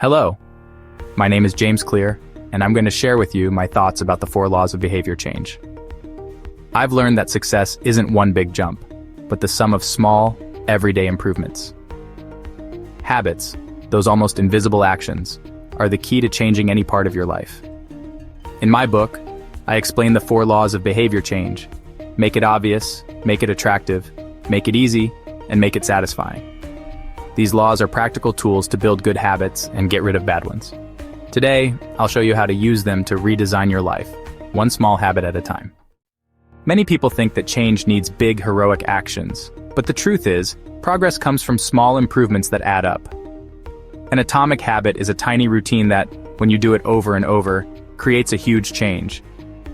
Hello, my name is James Clear, and I'm going to share with you my thoughts about the 4 laws of behavior change. I've learned that success isn't one big jump, but the sum of small, everyday improvements. Habits, those almost invisible actions, are the key to changing any part of your life. In my book, I explain the 4 laws of behavior change. Make it obvious, make it attractive, make it easy, and make it satisfying. These laws are practical tools to build good habits and get rid of bad ones. Today, I'll show you how to use them to redesign your life, one small habit at a time. Many people think that change needs big, heroic actions, but the truth is, progress comes from small improvements that add up. An atomic habit is a tiny routine that, when you do it over and over, creates a huge change.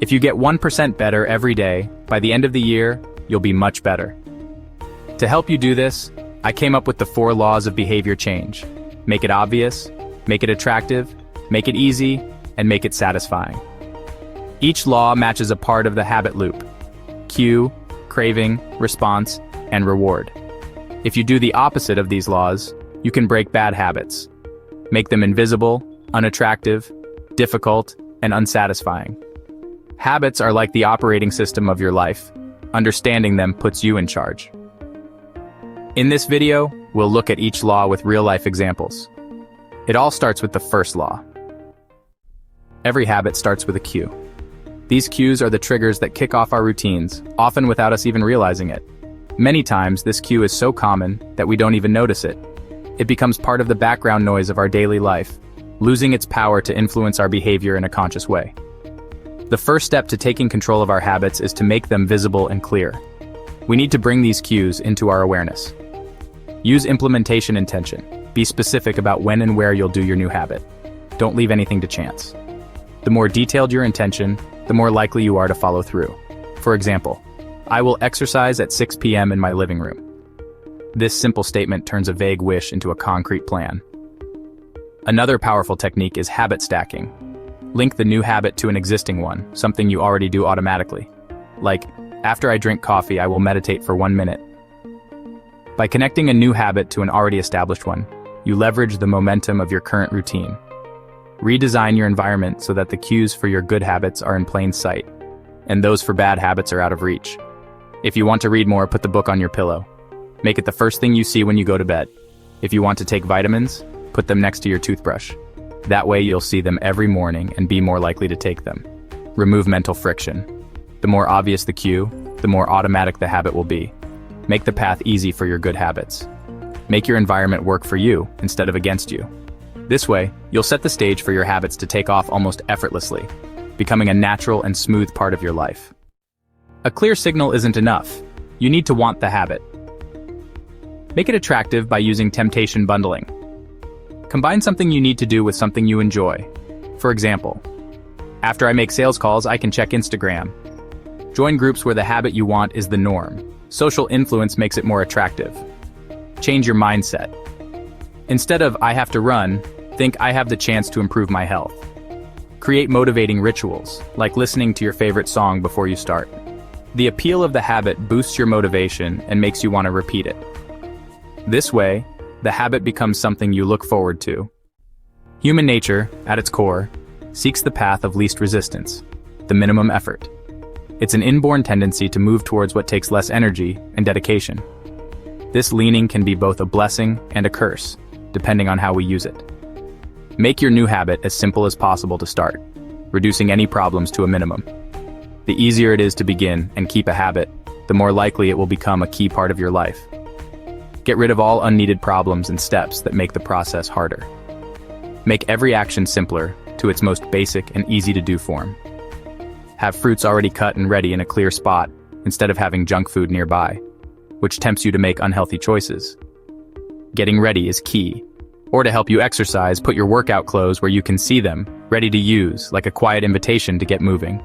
If you get 1% better every day, by the end of the year, you'll be much better. To help you do this, I came up with the 4 laws of behavior change. Make it obvious, make it attractive, make it easy, and make it satisfying. Each law matches a part of the habit loop: cue, craving, response, and reward. If you do the opposite of these laws, you can break bad habits. Make them invisible, unattractive, difficult, and unsatisfying. Habits are like the operating system of your life. Understanding them puts you in charge. In this video, we'll look at each law with real-life examples. It all starts with the first law. Every habit starts with a cue. These cues are the triggers that kick off our routines, often without us even realizing it. Many times, this cue is so common that we don't even notice it. It becomes part of the background noise of our daily life, losing its power to influence our behavior in a conscious way. The first step to taking control of our habits is to make them visible and clear. We need to bring these cues into our awareness. Use implementation intention. Be specific about when and where you'll do your new habit. Don't leave anything to chance. The more detailed your intention, the more likely you are to follow through. For example, I will exercise at 6 p.m. in my living room. This simple statement turns a vague wish into a concrete plan. Another powerful technique is habit stacking. Link the new habit to an existing one, something you already do automatically. Like, after I drink coffee, I will meditate for 1 minute. By connecting a new habit to an already established one, you leverage the momentum of your current routine. Redesign your environment so that the cues for your good habits are in plain sight, and those for bad habits are out of reach. If you want to read more, put the book on your pillow. Make it the first thing you see when you go to bed. If you want to take vitamins, put them next to your toothbrush. That way you'll see them every morning and be more likely to take them. Remove mental friction. The more obvious the cue, the more automatic the habit will be. Make the path easy for your good habits. Make your environment work for you instead of against you. This way, you'll set the stage for your habits to take off almost effortlessly, becoming a natural and smooth part of your life. A clear signal isn't enough. You need to want the habit. Make it attractive by using temptation bundling. Combine something you need to do with something you enjoy. For example, after I make sales calls, I can check Instagram. Join groups where the habit you want is the norm. Social influence makes it more attractive. Change your mindset. Instead of "I have to run," think "I have the chance to improve my health." Create motivating rituals, like listening to your favorite song before you start. The appeal of the habit boosts your motivation and makes you want to repeat it. This way, the habit becomes something you look forward to. Human nature, at its core, seeks the path of least resistance, the minimum effort. It's an inborn tendency to move towards what takes less energy and dedication. This leaning can be both a blessing and a curse, depending on how we use it. Make your new habit as simple as possible to start, reducing any problems to a minimum. The easier it is to begin and keep a habit, the more likely it will become a key part of your life. Get rid of all unneeded problems and steps that make the process harder. Make every action simpler to its most basic and easy-to-do form. Have fruits already cut and ready in a clear spot instead of having junk food nearby, which tempts you to make unhealthy choices. Getting ready is key. Or to help you exercise, put your workout clothes where you can see them, ready to use, like a quiet invitation to get moving.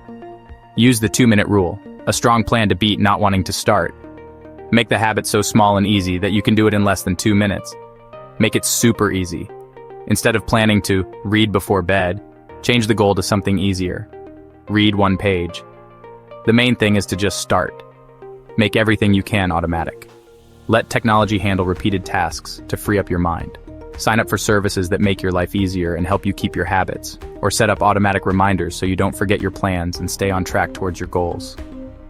Use the 2-minute rule, a strong plan to beat not wanting to start. Make the habit so small and easy that you can do it in less than 2 minutes. Make it super easy. Instead of planning to read before bed, change the goal to something easier. Read 1 page. The main thing is to just start. Make everything you can automatic. Let technology handle repeated tasks to free up your mind. Sign up for services that make your life easier and help you keep your habits, or set up automatic reminders so you don't forget your plans and stay on track towards your goals.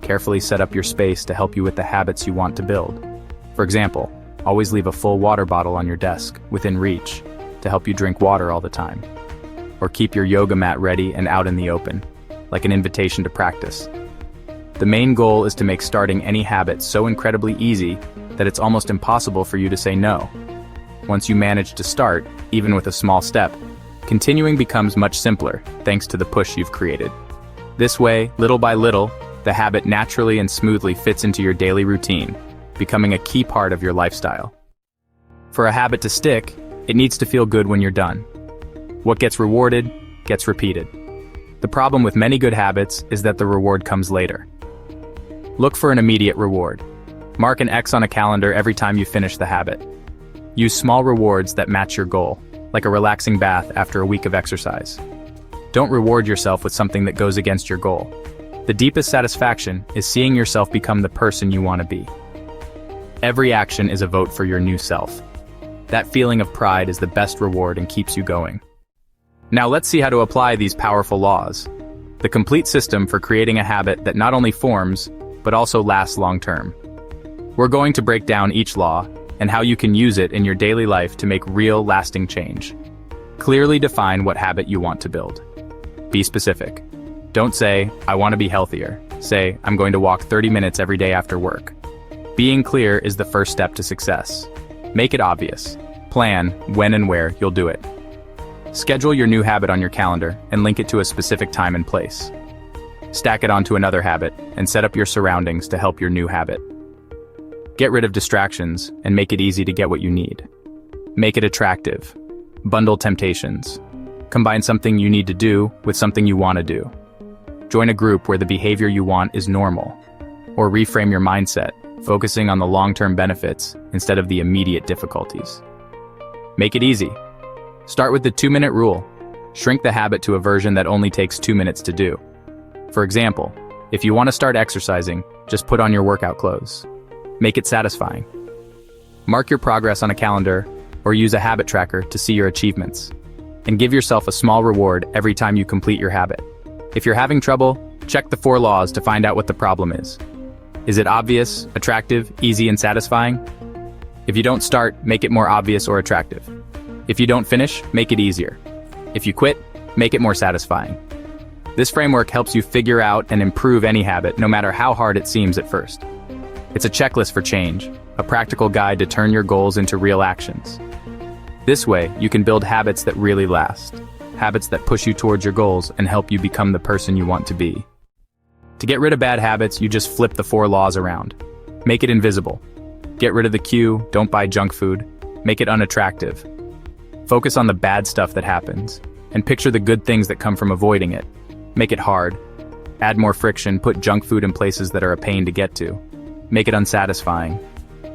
Carefully set up your space to help you with the habits you want to build. For example, always leave a full water bottle on your desk, within reach, to help you drink water all the time. Or keep your yoga mat ready and out in the open, like an invitation to practice. The main goal is to make starting any habit so incredibly easy that it's almost impossible for you to say no. Once you manage to start, even with a small step, continuing becomes much simpler thanks to the push you've created. This way, little by little, the habit naturally and smoothly fits into your daily routine, becoming a key part of your lifestyle. For a habit to stick, it needs to feel good when you're done. What gets rewarded, gets repeated. The problem with many good habits is that the reward comes later. Look for an immediate reward. Mark an X on a calendar every time you finish the habit. Use small rewards that match your goal, like a relaxing bath after a week of exercise. Don't reward yourself with something that goes against your goal. The deepest satisfaction is seeing yourself become the person you want to be. Every action is a vote for your new self. That feeling of pride is the best reward and keeps you going. Now let's see how to apply these powerful laws. The complete system for creating a habit that not only forms, but also lasts long-term. We're going to break down each law and how you can use it in your daily life to make real, lasting change. Clearly define what habit you want to build. Be specific. Don't say, I want to be healthier. Say, I'm going to walk 30 minutes every day after work. Being clear is the first step to success. Make it obvious. Plan when and where you'll do it. Schedule your new habit on your calendar and link it to a specific time and place. Stack it onto another habit and set up your surroundings to help your new habit. Get rid of distractions and make it easy to get what you need. Make it attractive. Bundle temptations. Combine something you need to do with something you want to do. Join a group where the behavior you want is normal. Or reframe your mindset, focusing on the long-term benefits instead of the immediate difficulties. Make it easy. Start with the 2-minute rule. Shrink the habit to a version that only takes 2 minutes to do. For example, if you want to start exercising, just put on your workout clothes. Make it satisfying. Mark your progress on a calendar or use a habit tracker to see your achievements. And give yourself a small reward every time you complete your habit. If you're having trouble, check the 4 laws to find out what the problem is. Is it obvious, attractive, easy, and satisfying? If you don't start, make it more obvious or attractive. If you don't finish, make it easier. If you quit, make it more satisfying. This framework helps you figure out and improve any habit, no matter how hard it seems at first. It's a checklist for change, a practical guide to turn your goals into real actions. This way, you can build habits that really last, habits that push you towards your goals and help you become the person you want to be. To get rid of bad habits, you just flip the 4 laws around. Make it invisible. Get rid of the cue, don't buy junk food. Make it unattractive. Focus on the bad stuff that happens, and picture the good things that come from avoiding it. Make it hard. Add more friction, put junk food in places that are a pain to get to. Make it unsatisfying.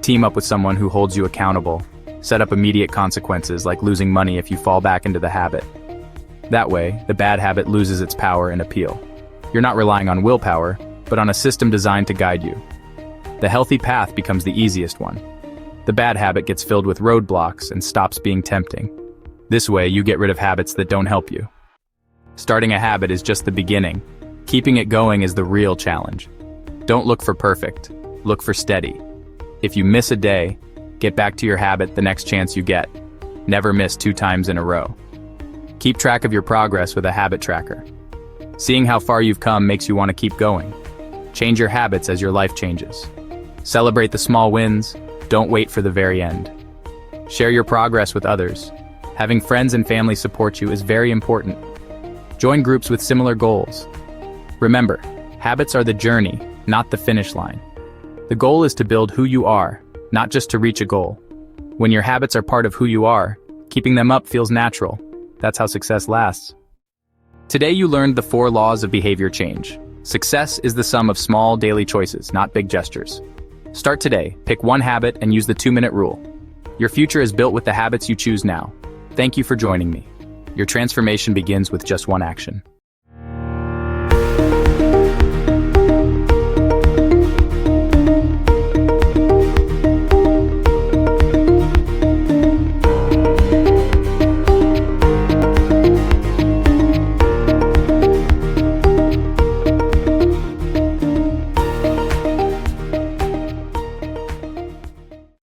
Team up with someone who holds you accountable. Set up immediate consequences like losing money if you fall back into the habit. That way, the bad habit loses its power and appeal. You're not relying on willpower, but on a system designed to guide you. The healthy path becomes the easiest one. The bad habit gets filled with roadblocks and stops being tempting. This way, you get rid of habits that don't help you. Starting a habit is just the beginning. Keeping it going is the real challenge. Don't look for perfect. Look for steady. If you miss a day, get back to your habit the next chance you get. Never miss 2 times in a row. Keep track of your progress with a habit tracker. Seeing how far you've come makes you want to keep going. Change your habits as your life changes. Celebrate the small wins. Don't wait for the very end. Share your progress with others. Having friends and family support you is very important. Join groups with similar goals. Remember, habits are the journey, not the finish line. The goal is to build who you are, not just to reach a goal. When your habits are part of who you are, keeping them up feels natural. That's how success lasts. Today you learned the 4 laws of behavior change. Success is the sum of small daily choices, not big gestures. Start today, pick one habit and use the 2-minute rule. Your future is built with the habits you choose now. Thank you for joining me. Your transformation begins with just one action.